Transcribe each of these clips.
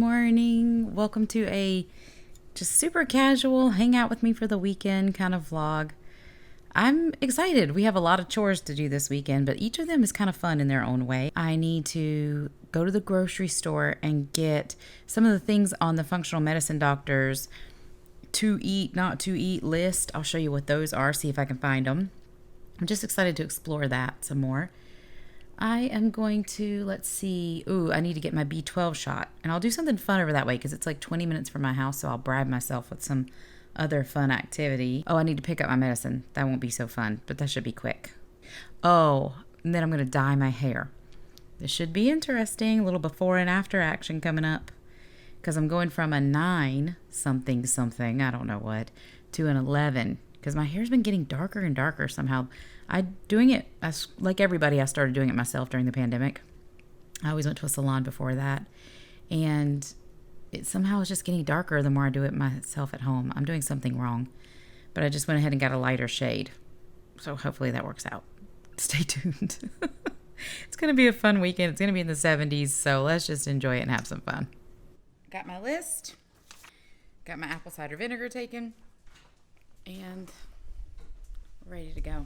morning. Welcome to a just super casual hang out with me for the weekend kind of vlog. I'm excited. We have a lot of chores to do this weekend, but each of them is kind of fun in their own way. I need to go to the grocery store and get some of the things on the functional medicine doctor's to eat, not to eat list. I'll show you what those are, see if I can find them. I'm just excited to explore that some more. I am going to, let's see. I need to get my B12 shot. And I'll do something fun over that way because it's like 20 minutes from my house, so I'll bribe myself with some other fun activity. I need to pick up my medicine. That won't be so fun, but that should be quick. And then I'm going to dye my hair. This should be interesting. A little before and after action coming up because I'm going from a 9 something, I don't know what, to an 11 because my hair's been getting darker and darker somehow. Like everybody, I started doing it myself during the pandemic. I always went to a salon before that. And it somehow is just getting darker the more I do it myself at home. I'm doing something wrong. But I just went ahead and got a lighter shade. So hopefully that works out. Stay tuned. It's going to be a fun weekend. It's going to be in the 70s. So let's just enjoy it and have some fun. Got my list. Got my apple cider vinegar taken. And ready to go.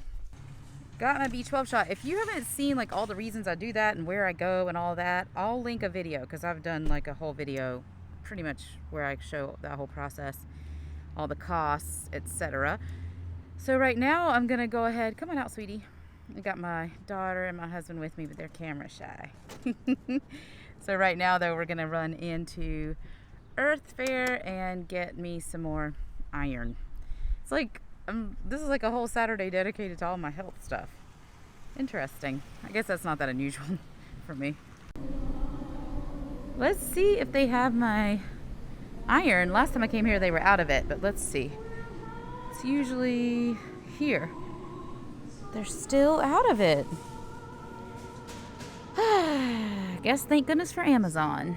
Got my B12 shot. If you haven't seen like all the reasons I do that and where I go and all that, I'll link a video because I've done like a whole video pretty much where I show that whole process, all the costs, etc. So right now I'm gonna go ahead. Come on out, sweetie. I got my daughter and my husband with me, but they're camera shy. So right now though, we're gonna run into Earth Fair and get me some more iron. It's like this is like a whole Saturday dedicated to all my health stuff. Interesting. I guess that's not that unusual for me. Let's see if they have my iron. Last time I came here they were out of it, but let's see. It's usually here. They're still out of it. Guess thank goodness for Amazon.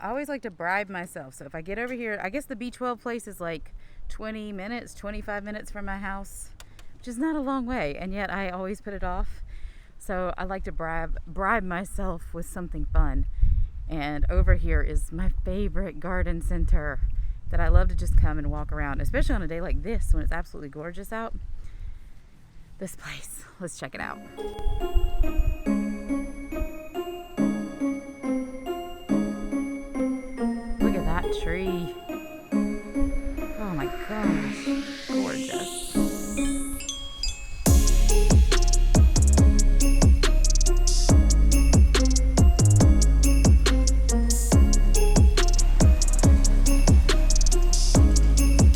I always like to bribe myself. So if I get over here, I guess the B12 place is like 20 minutes, 25 minutes from my house, which is not a long way, and yet I always put it off. So I like to bribe myself with something fun. And over here is my favorite garden center that I love to just come and walk around, especially on a day like this when it's absolutely gorgeous out. This place, let's check it out. Look at that tree. Oh my gosh, gorgeous.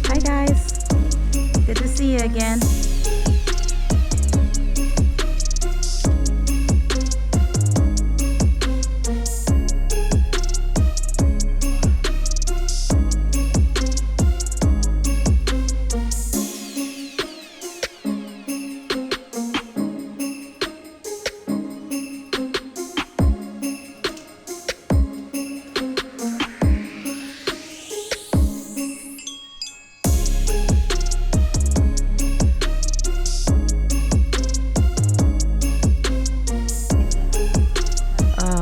Hi guys, good to see you again.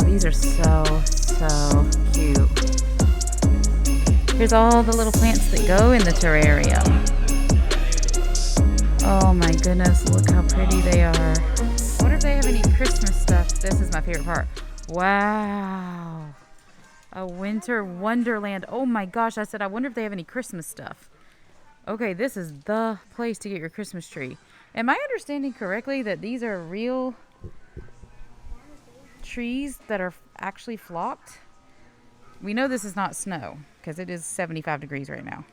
These are so cute. Here's all the little plants that go in the terrarium. Oh my goodness, look how pretty they are. I wonder if they have any Christmas stuff. This is my favorite part. Wow. A winter wonderland. Oh my gosh, I said I wonder if they have any Christmas stuff. Okay, this is the place to get your Christmas tree. Am I understanding correctly that these are real trees that are actually flocked? We know this is not snow because it is 75 degrees right now.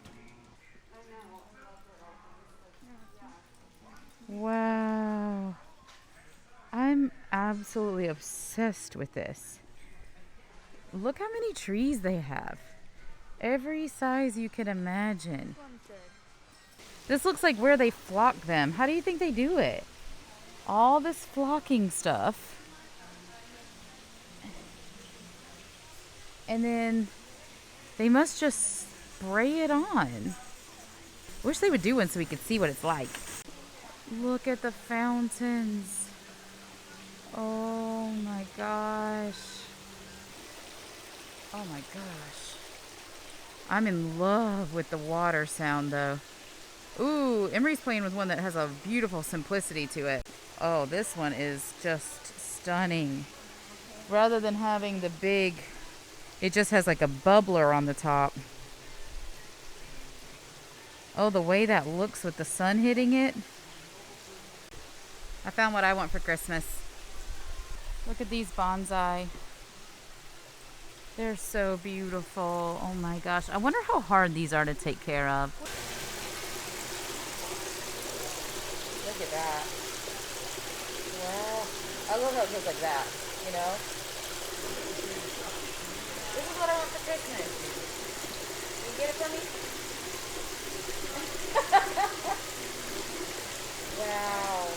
Wow. I'm absolutely obsessed with this. Look how many trees they have. Every size you can imagine. This looks like where they flock them. How do you think they do it? All this flocking stuff. And then they must just spray it on. Wish they would do one so we could see what it's like. Look at the fountains. Oh my gosh. Oh my gosh. I'm in love with the water sound though. Ooh, Emery's playing with one that has a beautiful simplicity to it. Oh, this one is just stunning. Rather than having the big, it just has like a bubbler on the top. Oh, the way that looks with the sun hitting it. I found what I want for Christmas. Look at these bonsai. They're so beautiful. Oh my gosh. I wonder how hard these are to take care of. Look at that. Wow. I love how it goes like that, you know? This is what I want for Christmas. Can you get it for me? Wow.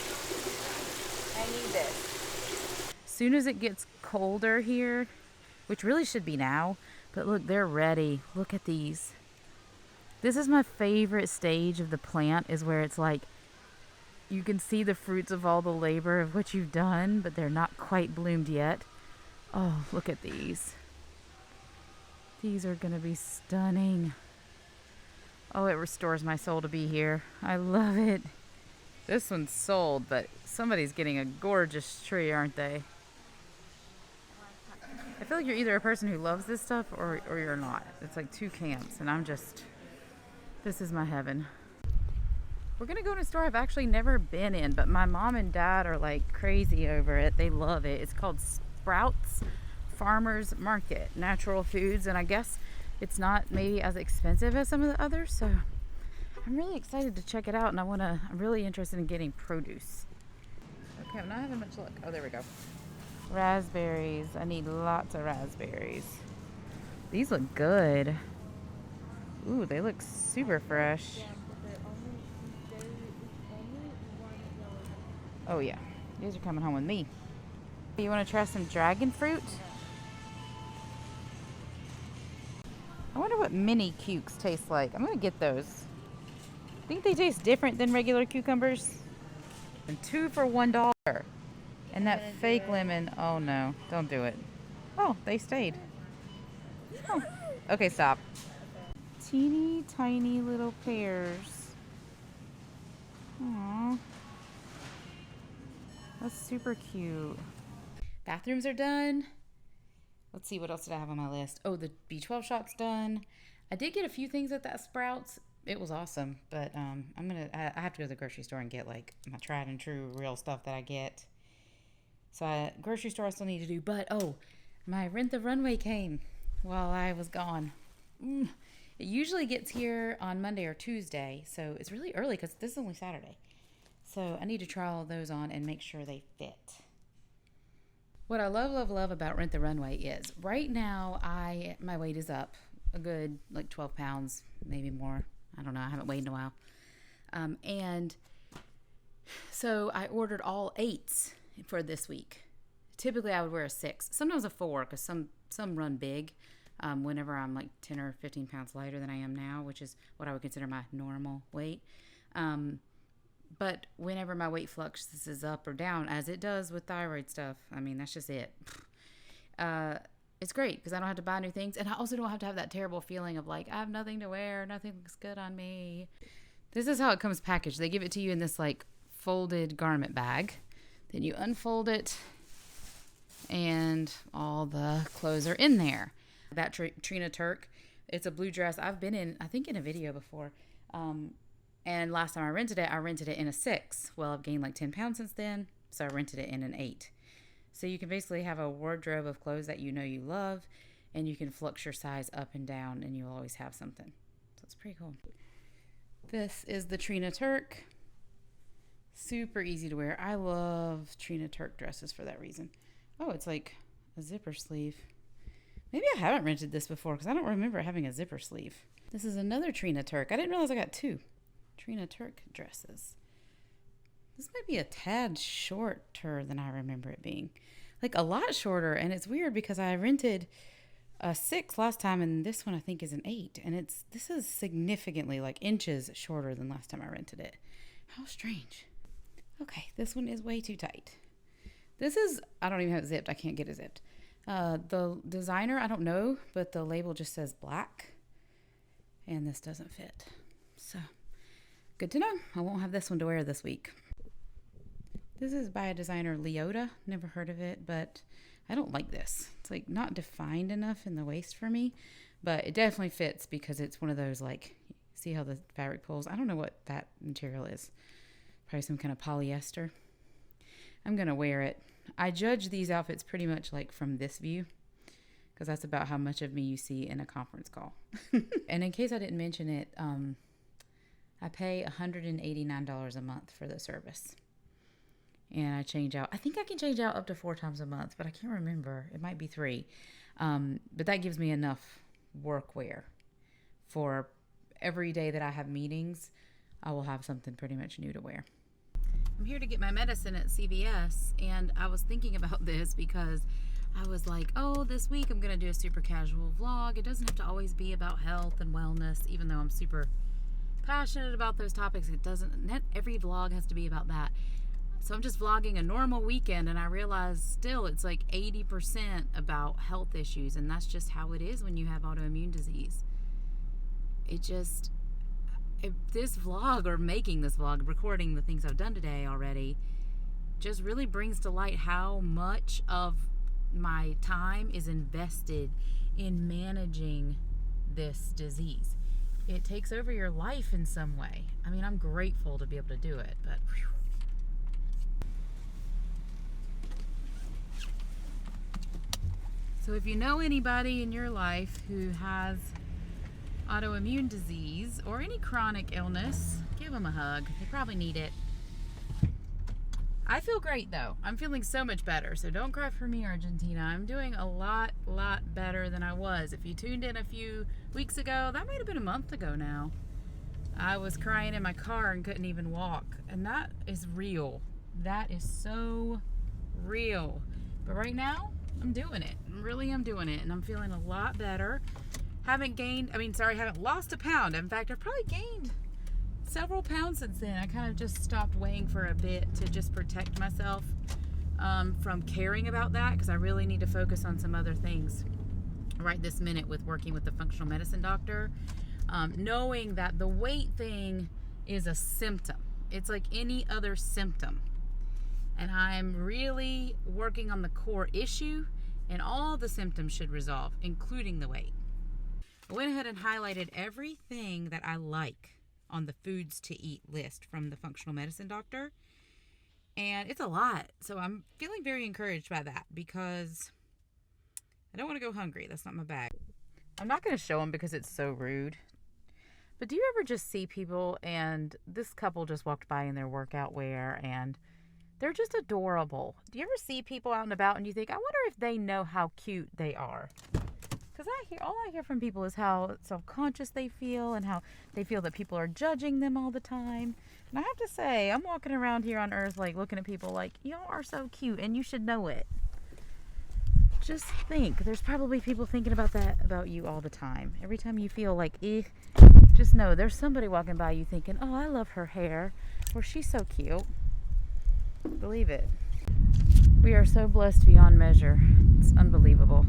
I need this. Soon as it gets colder here, which really should be now, but look, they're ready. Look at these. This is my favorite stage of the plant, is where it's like you can see the fruits of all the labor of what you've done, but they're not quite bloomed yet. Oh, look at these. These are gonna be stunning. Oh, it restores my soul to be here. I love it. This one's sold, but somebody's getting a gorgeous tree, aren't they? I feel like you're either a person who loves this stuff or you're not. It's like two camps, and this is my heaven. We're gonna go to a store I've actually never been in, but my mom and dad are like crazy over it. They love it. It's called Sprouts Farmers Market, natural foods, and I guess it's not maybe as expensive as some of the others, so I'm really excited to check it out, and I'm really interested in getting produce. Okay, I'm not having much luck. Oh, there we go. Raspberries. I need lots of raspberries. These look good. Ooh, they look super fresh. Oh yeah, these are coming home with me. You want to try some dragon fruit? I wonder what mini cukes taste like. I'm gonna get those. I think they taste different than regular cucumbers. And 2 for $1. And that fake lemon, oh no, don't do it. Oh, they stayed. Oh. Okay, stop. Teeny tiny little pears. Aww. That's super cute. Bathrooms are done. Let's see, what else did I have on my list? Oh, the B12 shot's done. I did get a few things at that Sprouts. It was awesome, but I have to go to the grocery store and get like my tried and true real stuff that I get. So grocery store I still need to do, but my Rent the Runway came while I was gone. It usually gets here on Monday or Tuesday, so it's really early because this is only Saturday. So I need to try all those on and make sure they fit. What I love about Rent the Runway is right now my weight is up a good like 12 pounds, maybe more. I don't know. I haven't weighed in a while. And so I ordered all 8s for this week. Typically I would wear a 6, sometimes a 4, because some run big whenever I'm like 10 or 15 pounds lighter than I am now, which is what I would consider my normal weight. But whenever my weight fluctuates up or down, as it does with thyroid stuff, I mean, that's just it. It's great because I don't have to buy new things. And I also don't have to have that terrible feeling of like, I have nothing to wear. Nothing looks good on me. This is how it comes packaged. They give it to you in this like folded garment bag. Then you unfold it and all the clothes are in there. That Trina Turk, it's a blue dress. I've been in, I think in a video before. And last time I rented it in a 6. Well, I've gained like 10 pounds since then, so I rented it in an 8. So you can basically have a wardrobe of clothes that you know you love, and you can flux your size up and down, and you'll always have something. So it's pretty cool. This is the Trina Turk. Super easy to wear. I love Trina Turk dresses for that reason. Oh, it's like a zipper sleeve. Maybe I haven't rented this before because I don't remember having a zipper sleeve. This is another Trina Turk. I didn't realize I got 2 Trina Turk dresses. This might be a tad shorter than I remember it being. Like a lot shorter, and it's weird because I rented a 6 last time, and this one I think is an 8. And this is significantly like inches shorter than last time I rented it. How strange. Okay, this one is way too tight. I don't even have it zipped. I can't get it zipped. The designer, I don't know, but the label just says black. And this doesn't fit. So, good to know. I won't have this one to wear this week. This is by a designer, Leota. Never heard of it, but I don't like this. It's like not defined enough in the waist for me, but it definitely fits because it's one of those, like, see how the fabric pulls? I don't know what that material is. Probably some kind of polyester. I'm going to wear it. I judge these outfits pretty much like from this view, because that's about how much of me you see in a conference call. And in case I didn't mention it, I pay $189 a month for the service. And I change out. I think I can change out up to 4 times a month, but I can't remember. It might be 3. But that gives me enough workwear for every day that I have meetings. I will have something pretty much new to wear. I'm here to get my medicine at CVS, and I was thinking about this because I was like, oh, this week I'm going to do a super casual vlog. It doesn't have to always be about health and wellness, even though I'm super passionate about those topics. Not every vlog has to be about that. So I'm just vlogging a normal weekend, and I realize still it's like 80% about health issues, and that's just how it is when you have autoimmune disease. This vlog, or making this vlog, recording the things I've done today already, just really brings to light how much of my time is invested in managing this disease. It takes over your life in some way. I mean, I'm grateful to be able to do it, but whew. So if you know anybody in your life who has autoimmune disease or any chronic illness, give them a hug. They probably need it. I feel great though. I'm feeling so much better. So don't cry for me, Argentina. I'm doing a lot better than I was. If you tuned in a few weeks ago, that might have been a month ago now, I was crying in my car and couldn't even walk. And that is real. That is so real. But right now, I'm doing it. I'm doing it. And I'm feeling a lot better. Haven't lost a pound. In fact, I've probably gained several pounds since then. I kind of just stopped weighing for a bit to just protect myself from caring about that, because I really need to focus on some other things right this minute with working with the functional medicine doctor. Knowing that the weight thing is a symptom. It's like any other symptom. And I'm really working on the core issue, and all the symptoms should resolve, including the weight. I went ahead and highlighted everything that I like on the foods to eat list from the functional medicine doctor. And it's a lot. So I'm feeling very encouraged by that, because I don't want to go hungry. That's not my bag. I'm not going to show them because it's so rude. But do you ever just see people, and this couple just walked by in their workout wear, and they're just adorable. Do you ever see people out and about and you think, I wonder if they know how cute they are? Because all I hear from people is how self-conscious they feel, and how they feel that people are judging them all the time. And I have to say, I'm walking around here on Earth like looking at people like, y'all are so cute and you should know it. Just think, there's probably people thinking about that about you all the time. Every time you feel like, just know there's somebody walking by you thinking, oh, I love her hair, or she's so cute. Believe it. We are so blessed beyond measure. It's unbelievable.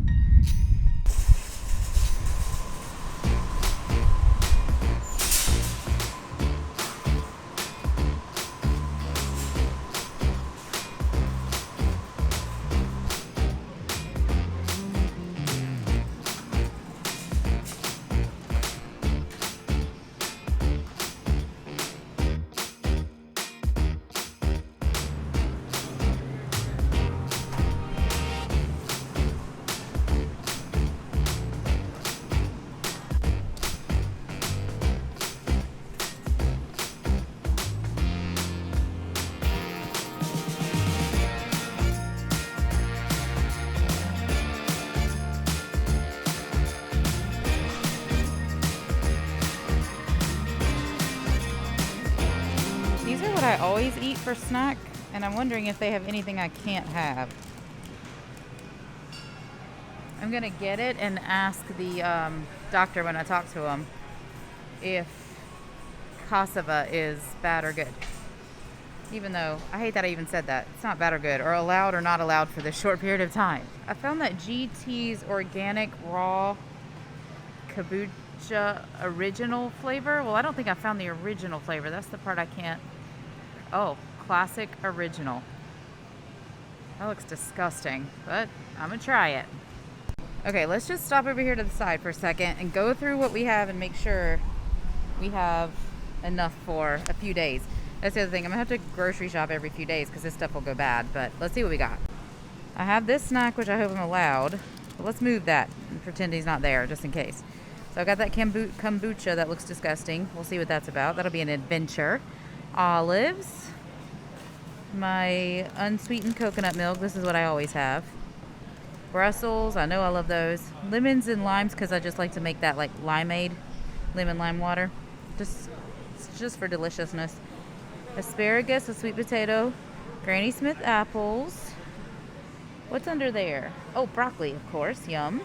I always eat for snack, and I'm wondering if they have anything I can't have. I'm gonna get it and ask the doctor when I talk to him if cassava is bad or good. Even though I hate that I even said that. It's not bad or good, or allowed or not allowed for this short period of time. I found that GT's organic raw kombucha original flavor. Well, I don't think I found the original flavor. That's the part I can't. Oh, classic original. That looks disgusting, but I'm gonna try it. Okay, let's just stop over here to the side for a second and go through what we have and make sure we have enough for a few days. That's the other thing. I'm gonna have to grocery shop every few days because this stuff will go bad, but let's see what we got. I have this snack, which I hope I'm allowed, but let's move that and pretend he's not there just in case. So I got that kombucha that looks disgusting. We'll see what that's about. That'll be an adventure. Olives. My unsweetened coconut milk. This is what I always have. Brussels. I know I love those. Lemons and limes because I just like to make that like limeade. Lemon lime water. Just for deliciousness. Asparagus, a sweet potato. Granny Smith apples. What's under there? Oh, broccoli, of course. Yum.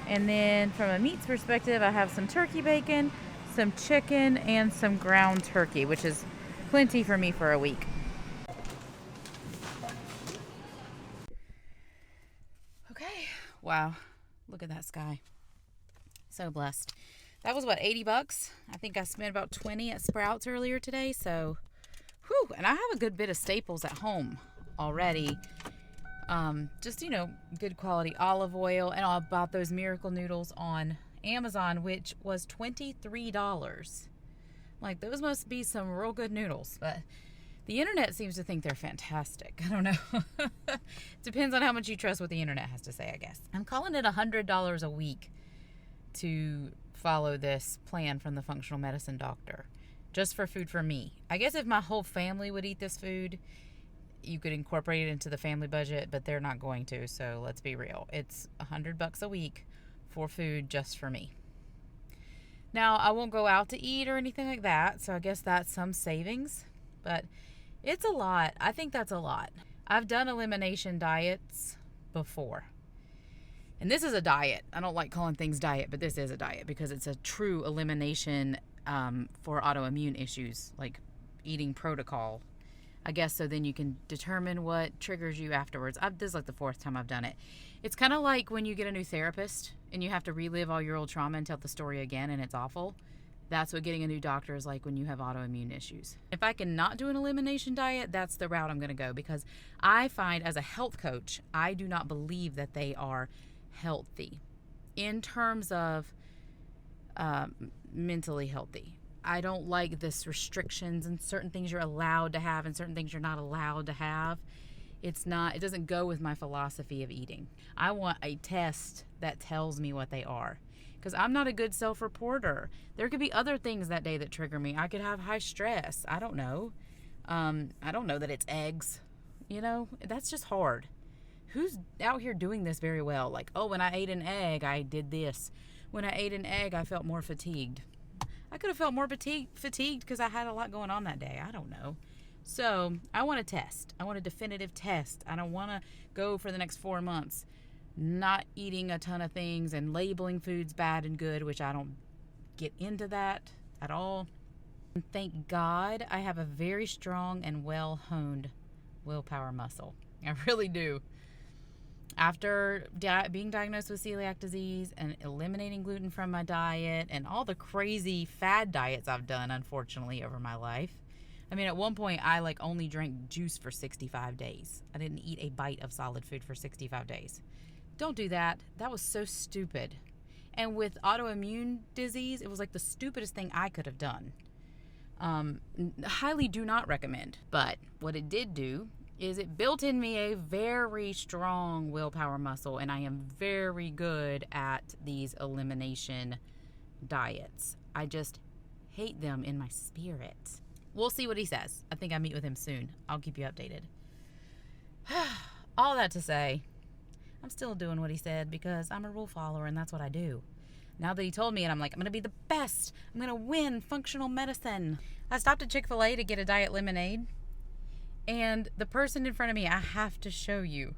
And then from a meats perspective, I have some turkey bacon, some chicken, and some ground turkey, which is plenty for me for a week. Okay. Wow. Look at that sky. So blessed. That was what, 80 bucks? I think I spent about 20 at Sprouts earlier today. So, whew. And I have a good bit of staples at home already. Just, good quality olive oil. And I bought those Miracle Noodles on Amazon, which was $23. Like, those must be some real good noodles. But the internet seems to think they're fantastic. I don't know. Depends on how much you trust what the internet has to say, I guess. I'm calling it $100 a week to follow this plan from the functional medicine doctor. Just for food for me. I guess if my whole family would eat this food, you could incorporate it into the family budget, but they're not going to, so let's be real. It's $100 a week for food just for me. Now, I won't go out to eat or anything like that, so I guess that's some savings, but it's a lot. I think that's a lot. I've done elimination diets before. And this is a diet. I don't like calling things diet, but this is a diet because it's a true elimination for autoimmune issues, like eating protocol, I guess, so then you can determine what triggers you afterwards. This is like the 4th time I've done it. It's kind of like when you get a new therapist and you have to relive all your old trauma and tell the story again, and it's awful. That's what getting a new doctor is like when you have autoimmune issues. If I can not do an elimination diet, that's the route I'm going to go, because I find as a health coach, I do not believe that they are healthy in terms of mentally healthy. I don't like this restrictions and certain things you're allowed to have and certain things you're not allowed to have. It doesn't go with my philosophy of eating. I want a test that tells me what they are, because I'm not a good self-reporter. There could be other things that day that trigger me. I could have high stress. I don't know. I don't know that it's eggs. That's just hard. Who's out here doing this very well? Like, oh, when I ate an egg, I did this. When I ate an egg, I felt more fatigued. I could have felt more fatigued because I had a lot going on that day. I don't know. So I want a test. I want a definitive test. I don't want to go for the next 4 months not eating a ton of things and labeling foods bad and good, which I don't get into that at all. And thank God I have a very strong and well-honed willpower muscle. I really do. After being diagnosed with celiac disease and eliminating gluten from my diet and all the crazy fad diets I've done, unfortunately, over my life. I mean, at one point, I only drank juice for 65 days. I didn't eat a bite of solid food for 65 days. Don't do that. That was so stupid. And with autoimmune disease, it was like the stupidest thing I could have done. Highly do not recommend. But what it did do is it built in me a very strong willpower muscle, and I am very good at these elimination diets. I just hate them in my spirit. We'll see what he says. I think I meet with him soon. I'll keep you updated. All that to say, I'm still doing what he said because I'm a rule follower, and that's what I do. Now that he told me it, I'm like, I'm going to be the best. I'm going to win functional medicine. I stopped at Chick-fil-A to get a diet lemonade. And the person in front of me, I have to show you.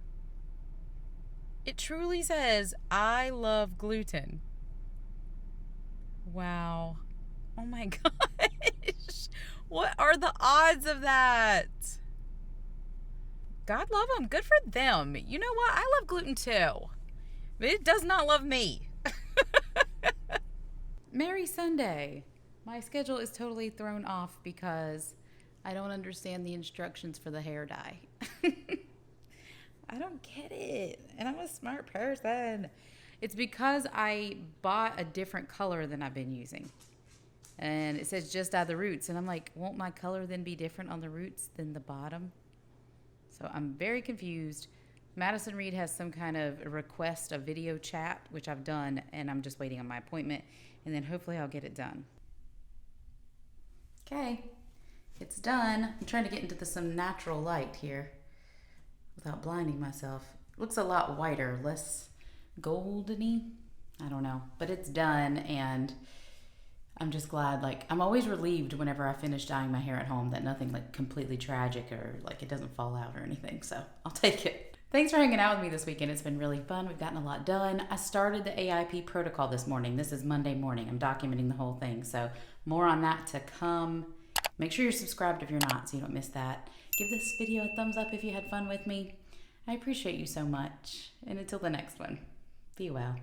It truly says, I love gluten. Wow. Oh my gosh. What are the odds of that? God love them. Good for them. You know what? I love gluten too. But it does not love me. Merry Sunday. My schedule is totally thrown off because I don't understand the instructions for the hair dye. I don't get it. And I'm a smart person. It's because I bought a different color than I've been using. And it says just add the roots. And I'm like, won't my color then be different on the roots than the bottom? So I'm very confused. Madison Reed has some kind of a request, a video chat, which I've done, and I'm just waiting on my appointment. And then hopefully I'll get it done. Okay, it's done. I'm trying to get into some natural light here without blinding myself. It looks a lot whiter, less goldeny. I don't know, but it's done, and I'm just glad. Like, I'm always relieved whenever I finish dyeing my hair at home that nothing like completely tragic or like it doesn't fall out or anything. So I'll take it. Thanks for hanging out with me this weekend. It's been really fun. We've gotten a lot done. I started the AIP protocol this morning. This is Monday morning. I'm documenting the whole thing. So more on that to come. Make sure you're subscribed if you're not so you don't miss that. Give this video a thumbs up if you had fun with me. I appreciate you so much. And until the next one, be well.